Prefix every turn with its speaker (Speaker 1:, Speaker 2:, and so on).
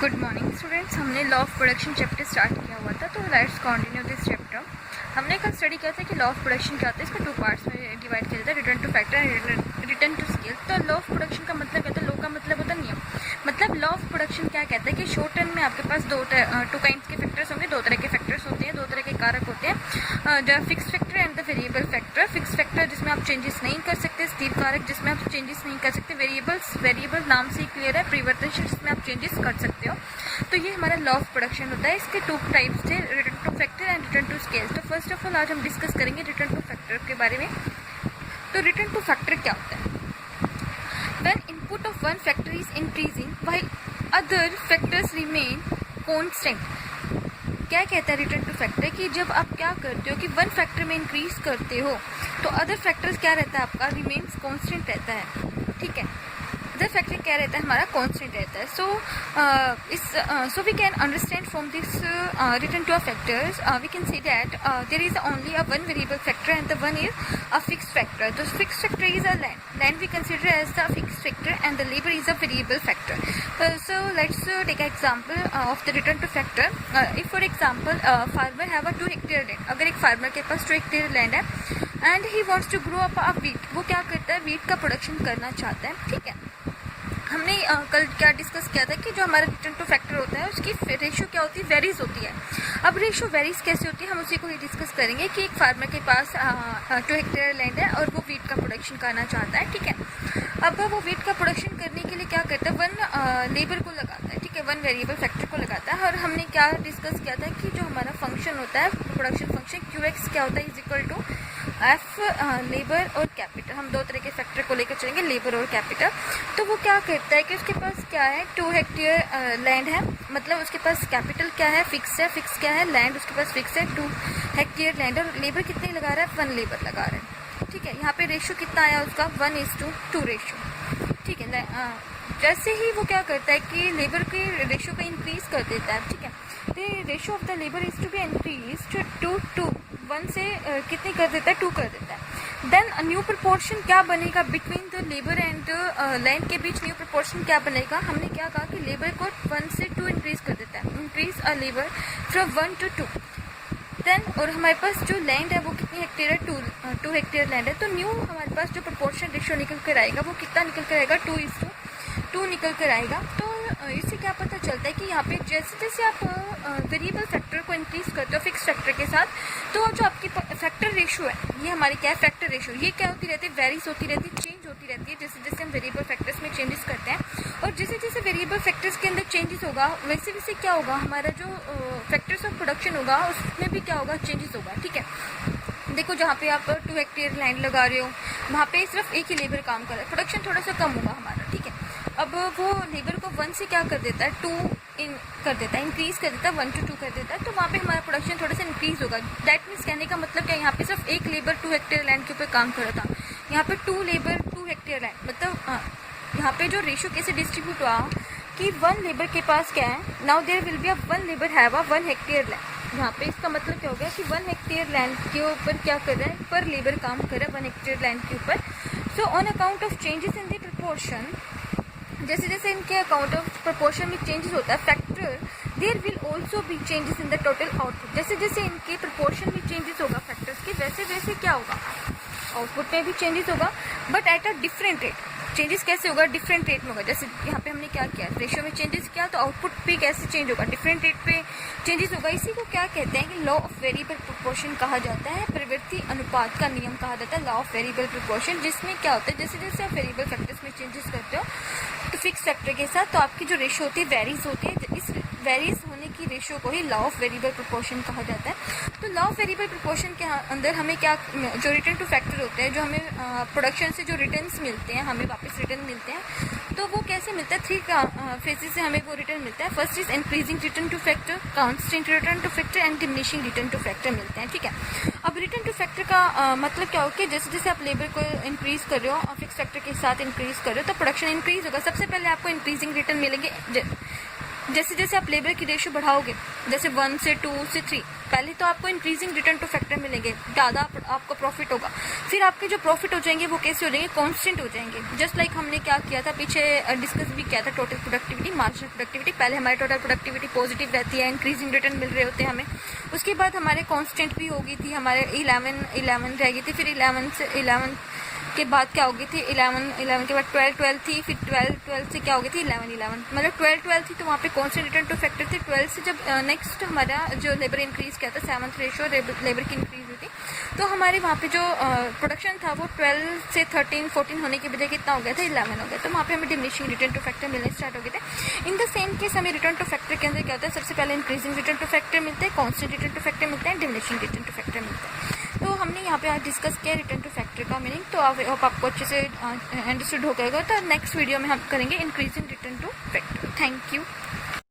Speaker 1: Good morning students. हमने law of production chapter start किया हुआ था, तो लेट्स कंटिन्यू दिस चैप्टर। हमने कल स्टडी किया था कि लॉ ऑफ प्रोडक्शन क्या होता है, इसको टू पार्ट्स में डिवाइड किया जाता है, return to factor and return to scale. तो लॉ ऑफ प्रोडक्शन का मतलब क्या होता है, लॉ का मतलब होता है नियम। मतलब लॉ ऑफ प्रोडक्शन क्या कहता है कि शॉर्ट टर्म में आपके पास टू काइंड्स के फैक्टर्स होंगे, दो तरह के फैक्टर्स होते हैं, दो तरह के कारक होते हैं, the fix factor and the variable factor. Fix factor जिसमें आप चेंजेस नहीं कर सकते, स्थिर कारक जिसमें आप चेंजेस नहीं कर सकते, वेरिएबल नाम से ही क्लियर है, परिवर्तनशील जिसमें आप चेंजेस कर सकते हो। तो ये हमारा लॉ ऑफ प्रोडक्शन होता है। इसके टू टाइप्स थे, return to factor and return to scale. तो फर्स्ट ऑफ ऑल आज हम डिस्कस करेंगे रिटर्न टू फैक्टर के बारे में। तो रिटर्न टू फैक्टर क्या होता है? When input of one factor is increasing while other factors remain constant. क्या कहता है रिटर्न टू फैक्टर कि जब आप क्या करते हो कि वन फैक्टर में इंक्रीज करते हो तो अदर फैक्टर्स क्या रहता है आपका, रिमेन्स कांस्टेंट रहता है। ठीक है, अदर फैक्टर क्या रहता है हमारा, कांस्टेंट रहता है। So we can understand from this return to factors we can see that there is only a one variable factor and the one is a fixed factor. The fixed factor is a land we consider as the fixed factor and the labour is a variable factor. So let's take an example of the return to factor. If for example farmer have a 2 hectare land, अगर एक farmer के पास 2 hectare land है and he wants to grow up a wheat, वो क्या करता है, wheat का प्रोडक्शन करना चाहता है। ठीक है, हमने कल क्या डिस्कस किया था कि जो हमारा रिटर्न टू फैक्टर होता है उसकी रेशियो क्या होती है, वेरीज होती है। अब रेशियो वेरीज कैसे होती है हम उसी को ही डिस्कस करेंगे कि एक फार्मर के पास 2 हेक्टेयर लैंड है और वो वीट का प्रोडक्शन करना चाहता है। ठीक है, अब वो वीट का प्रोडक्शन करने के लिए क्या करता है, वन लेबर को लगाता है। ठीक है, वन वेरिएबल फैक्टर को लगाता है। और हमने क्या डिस्कस किया था कि जो हमारा फंक्शन होता है, प्रोडक्शन फंक्शन QX क्या होता है, is equal to F labour और कैपिटल। हम दो तरह के फैक्टर को लेकर चलेंगे, लेबर और कैपिटल। तो वो क्या करता है कि उसके पास क्या है, 2 हेक्टेयर लैंड है, मतलब उसके पास कैपिटल क्या है, फिक्स है। फिक्स क्या है, लैंड उसके पास फिक्स है, 2 हेक्टेयर लैंड। और लेबर कितने लगा रहा है, 1 लेबर लगा रहा है। ठीक है, यहाँ पे रेशियो कितना आया उसका, 1:2 रेशियो। ठीक है, जैसे ही वो क्या करता है कि लेबर के रेशियो को इंक्रीज कर देता है। ठीक है, the ratio of the labour is to be increase to 2 1 से कितनी कर देता है, 2 कर देता है। देन न्यू प्रपोर्शन क्या बनेगा between the labour and land के बीच, न्यू प्रपोर्शन क्या बनेगा, हमने क्या कहा कि लेबर को 1 से 2 इंक्रीज कर देता है, increase a labour from 1 to 2। Then और हमारे पास जो लैंड है वो कितनी हेक्टेयर है, 2 हेक्टेयर लैंड है। तो न्यू हमारे पास जो प्रपोर्शन रेशियो निकल कर आएगा वो कितना निकल कर आएगा, 2:2 निकल कर आएगा। तो इससे क्या पता चलता है कि यहाँ पे जैसे जैसे आप वेरिएबल फैक्टर को इंक्रीज करते हो फिक्स फैक्टर के साथ, तो जो आपकी फैक्टर रेशियो है, ये हमारी क्या है, फैक्टर रेशियो, ये क्या होती रहती है, वेरीज होती रहती है, चेंज होती रहती है जैसे जैसे हम वेरिएबल फैक्टर्स में चेंजेस करते हैं। और जैसे जैसे वेरिएबल फैक्टर्स के अंदर चेंजेस होगा वैसे वैसे क्या होगा, हमारा जो फैक्टर्स ऑफ प्रोडक्शन होगा उसमें भी क्या होगा, चेंजेस होगा। ठीक है, देखो जहाँ पे आप 2 हेक्टेयर लैंड लगा रहे हो वहाँ पे सिर्फ एक ही लेबर काम कर रहा है, प्रोडक्शन थोड़ा सा कम होगा हमारा। ठीक है, अब वो लेबर को 1 से क्या कर देता है, 2 कर देता है, इंक्रीज कर देता है, 1 to 2 कर देता है। तो वहाँ पे हमारा प्रोडक्शन थोड़ा सा इंक्रीज होगा। दैट मीन्स कहने का मतलब क्या, यहाँ पे सिर्फ एक लेबर 2 हेक्टेयर लैंड के ऊपर काम कर रहा था, यहाँ पे 2 लेबर 2 हेक्टेयर लैंड, मतलब यहाँ पे जो रेशियो कैसे डिस्ट्रीब्यूट हुआ कि 1 लेबर के पास क्या है, now there will be 1 labour have 1 hectare land. यहाँ पे इसका मतलब क्या हो गया कि 1 हेक्टेयर लैंड के ऊपर क्या कर रहा है, पर लेबर काम कर रहा है 1 हेक्टेयर लैंड के ऊपर। So on account of changes in the proportion, जैसे जैसे इनके अकाउंट ऑफ प्रपोर्शन में चेंजेस होता है factor, there will also be changes in the total output. जैसे जैसे इनके प्रपोर्शन में चेंजेस होगा फैक्टर्स के, वैसे वैसे क्या होगा, आउटपुट में भी चेंजेस होगा, but at a different rate. Changes कैसे होगा, डिफरेंट रेट में होगा। जैसे यहाँ पे हमने क्या किया, रेशियो में चेंजेस किया, तो आउटपुट भी कैसे चेंज होगा, डिफरेंट रेट पे चेंजेस होगा। इसी को क्या कहते हैं कि लॉ ऑफ वेरिएबल प्रोपोर्शन कहा जाता है, प्रवृत्ति अनुपात का नियम कहा जाता है, लॉ ऑफ वेरिएबल प्रोपोर्शन। जिसमें क्या होता है, जैसे जैसे आप वेरिएबल फैक्टर्स में चेंजेस करते हो तो फिक्स फैक्टर के साथ, तो आपकी जो रेशियो होती है वेरीज होती है। इस वेरीज होने की रेशियो को ही लॉ ऑफ वेरिएबल प्रोपोर्शन कहा जाता है। तो लॉ ऑफ वेरिएबल प्रोपोर्शन के अंदर हमें क्या, जो रिटर्न टू फैक्टर होते हैं, जो हमें प्रोडक्शन से जो रिटर्न्स मिलते हैं, हमें वापस रिटर्न मिलते हैं, तो वो कैसे मिलता है, 3 फेजेस से हमें वो रिटर्न मिलता है। First is increasing return to factor, constant return to factor and diminishing return to factor मिलते हैं। ठीक है, अब रिटर्न टू फैक्टर का मतलब क्या हो कि जैसे जैसे आप लेबर को इंक्रीज कर रहे हो, फिक्स फैक्टर के साथ इंक्रीज कर रहे हो, तो प्रोडक्शन इंक्रीज होगा। सबसे पहले आपको इंक्रीजिंग रिटर्न मिलेंगे जैसे जैसे आप लेबर की रेशियो बढ़ाओगे, जैसे 1 से 2 से 3, पहले तो आपको इंक्रीजिंग रिटर्न टू फैक्टर मिलेंगे, ज़्यादा आपको प्रॉफिट होगा। फिर आपके जो प्रॉफिट हो जाएंगे वो कैसे हो जाएंगे, कांस्टेंट हो जाएंगे। जस्ट लाइक हमने क्या किया था पीछे डिस्कस भी किया था, टोटल प्रोडक्टिविटी, मार्जिनल प्रोडक्टिविटी। पहले हमारी टोटल प्रोडक्टिविटी पॉजिटिव रहती है, इंक्रीजिंग रिटर्न मिल रहे होते हैं हमें। उसके बाद हमारे कांस्टेंट भी हो गई थी, हमारे 11 रह गई थी। फिर 11 के बाद क्या हो गई थी, 11 के बाद 12 थी। फिर 12 से क्या हो गई थी, 11 मतलब 12 थी, तो वहाँ पे कौन से रिटर्न टू फैक्टर थे। 12 से जब नेक्स्ट हमारा जो लेबर इंक्रीज किया था, 7th रेशियो लेबर की इंक्रीज हुई थी, तो हमारे वहाँ पे जो प्रोडक्शन था वो 12 से 13-14 होने की बजाय कितना हो गया था, 11 हो गया। तो वहाँ पे हमें डिमिनिशिंग रिटर्न टू फैक्टर मिलने स्टार्ट हो गए थे। इन द सेम केस हमें रिटर्न टू फैक्टर के अंदर क्या होता है, सबसे पहले इंक्रीजिंग रिटर्न टू फैक्टर मिलते हैं, कॉन्स्टेंट रिटर्न टू फैक्टर मिलते हैं, डिमिनिशिंग रिटर्न टू फैक्टर मिलते हैं। तो हमने यहाँ पे आज डिस्कस किया रिटर्न टू फैक्टर का मीनिंग। तो आई होप आपको अच्छे से अंडरस्टूड हो गएगा। तो नेक्स्ट वीडियो में हम करेंगे increasing return to factor. Thank you.